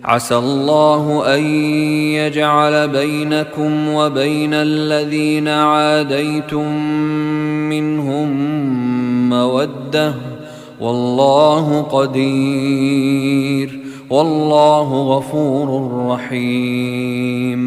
عسى الله أن يجعل بينكم وبين الذين عاديتم منهم مودة والله قدير والله غفور رحيم۔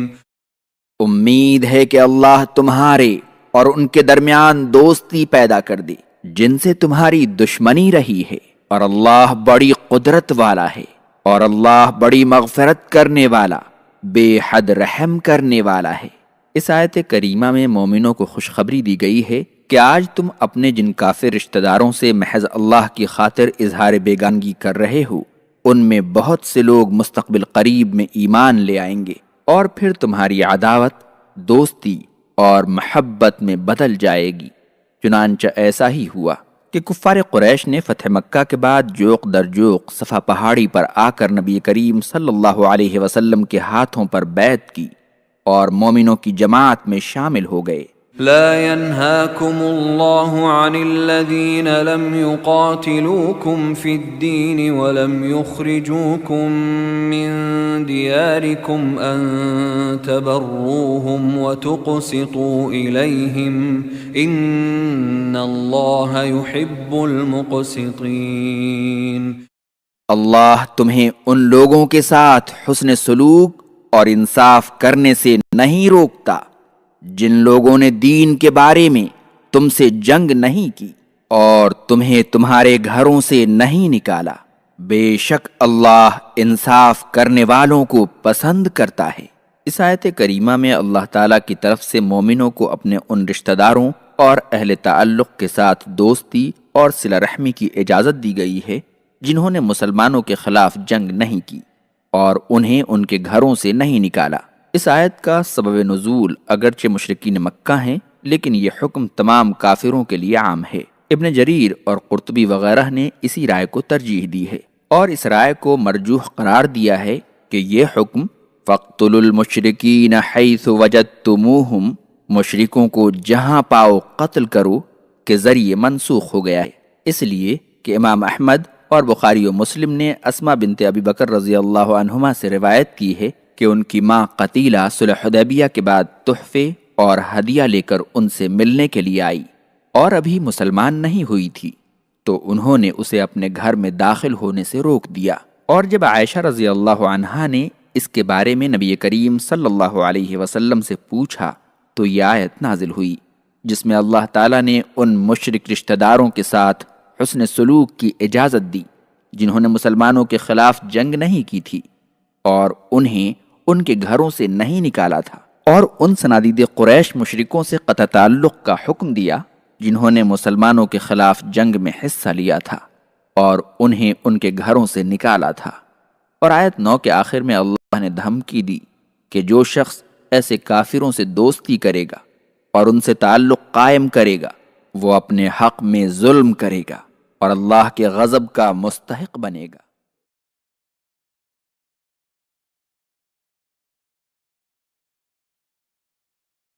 امید ہے کہ اللہ تمہارے اور ان کے درمیان دوستی پیدا کر دے جن سے تمہاری دشمنی رہی ہے، اور اللہ بڑی قدرت والا ہے، اور اللہ بڑی مغفرت کرنے والا، بے حد رحم کرنے والا ہے۔ اس آیت کریمہ میں مومنوں کو خوشخبری دی گئی ہے کہ آج تم اپنے جن کافر رشتہ داروں سے محض اللہ کی خاطر اظہار بیگانگی کر رہے ہو، ان میں بہت سے لوگ مستقبل قریب میں ایمان لے آئیں گے، اور پھر تمہاری عداوت دوستی اور محبت میں بدل جائے گی۔ چنانچہ ایسا ہی ہوا کہ کفار قریش نے فتح مکہ کے بعد جوق در جوق صفا پہاڑی پر آ کر نبی کریم صلی اللہ علیہ وسلم کے ہاتھوں پر بیعت کی اور مومنوں کی جماعت میں شامل ہو گئے۔ لا ينهاكم الله عن الذين لم يقاتلوكم في الدين ولم يخرجوكم من دياركم أن تبروهم وتقسطوا إليهم إن الله يحب المقسطين۔ اللہ تمہیں ان لوگوں کے ساتھ حسن سلوک اور انصاف کرنے سے نہیں روکتا جن لوگوں نے دین کے بارے میں تم سے جنگ نہیں کی اور تمہیں تمہارے گھروں سے نہیں نکالا، بے شک اللہ انصاف کرنے والوں کو پسند کرتا ہے۔ اس آیت کریمہ میں اللہ تعالیٰ کی طرف سے مومنوں کو اپنے ان رشتہ داروں اور اہل تعلق کے ساتھ دوستی اور صلہ رحمی کی اجازت دی گئی ہے جنہوں نے مسلمانوں کے خلاف جنگ نہیں کی اور انہیں ان کے گھروں سے نہیں نکالا۔ اس آیت کا سبب نزول اگرچہ مشرکین مکہ ہیں، لیکن یہ حکم تمام کافروں کے لیے عام ہے۔ ابن جریر اور قرطبی وغیرہ نے اسی رائے کو ترجیح دی ہے اور اس رائے کو مرجوح قرار دیا ہے کہ یہ حکم فَاقْتُلُوا الْمُشْرِكِينَ حَيْثُ وَجَدتُّمُوهُمْ، مشرکوں کو جہاں پاؤ قتل کرو کے ذریعے منسوخ ہو گیا ہے، اس لیے کہ امام احمد اور بخاری و مسلم نے اسما بنت ابی بکر رضی اللہ عنہما سے روایت کی ہے کہ ان کی ماں قتیلہ صلح حدیبیہ کے بعد تحفے اور ہدیہ لے کر ان سے ملنے کے لیے آئی اور ابھی مسلمان نہیں ہوئی تھی، تو انہوں نے اسے اپنے گھر میں داخل ہونے سے روک دیا۔ اور جب عائشہ رضی اللہ عنہا نے اس کے بارے میں نبی کریم صلی اللہ علیہ وسلم سے پوچھا تو یہ آیت نازل ہوئی جس میں اللہ تعالیٰ نے ان مشرک رشتہ داروں کے ساتھ حسن سلوک کی اجازت دی جنہوں نے مسلمانوں کے خلاف جنگ نہیں کی تھی اور انہیں ان کے گھروں سے نہیں نکالا تھا، اور ان صنادید قریش مشرکوں سے قطع تعلق کا حکم دیا جنہوں نے مسلمانوں کے خلاف جنگ میں حصہ لیا تھا اور انہیں ان کے گھروں سے نکالا تھا۔ اور آیت 9 کے آخر میں اللہ نے دھمکی دی کہ جو شخص ایسے کافروں سے دوستی کرے گا اور ان سے تعلق قائم کرے گا وہ اپنے حق میں ظلم کرے گا اور اللہ کے غضب کا مستحق بنے گا۔